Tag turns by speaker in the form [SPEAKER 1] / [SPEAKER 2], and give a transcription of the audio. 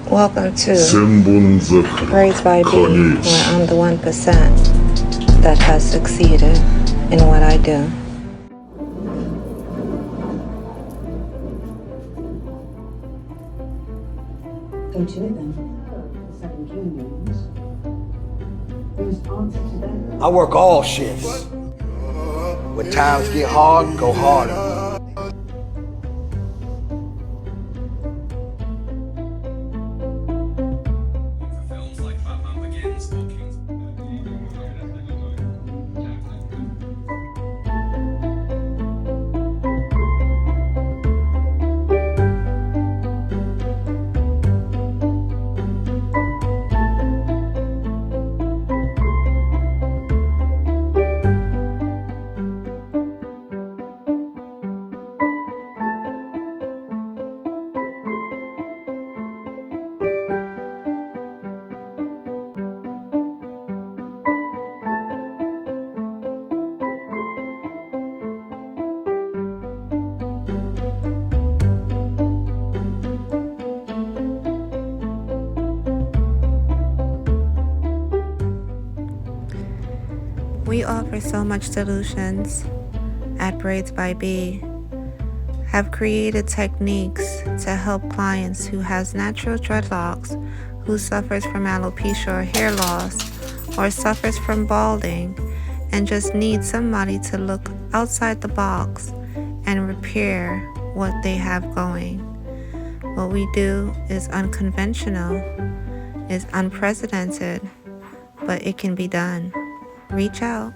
[SPEAKER 1] Welcome to Braids by Bee, where I'm the 1% that has succeeded in what I do.
[SPEAKER 2] Go to it then. 7 kingdoms. Whose answer to that?
[SPEAKER 3] I work all shifts. When times get hard, go harder.
[SPEAKER 1] We offer so much solutions at Braids by Bee. Have created techniques to help clients who has natural dreadlocks, who suffers from alopecia or hair loss, or suffers from balding, and just need somebody to look outside the box and repair what they have going. What we do is unconventional, is unprecedented, but it can be done. Reach out.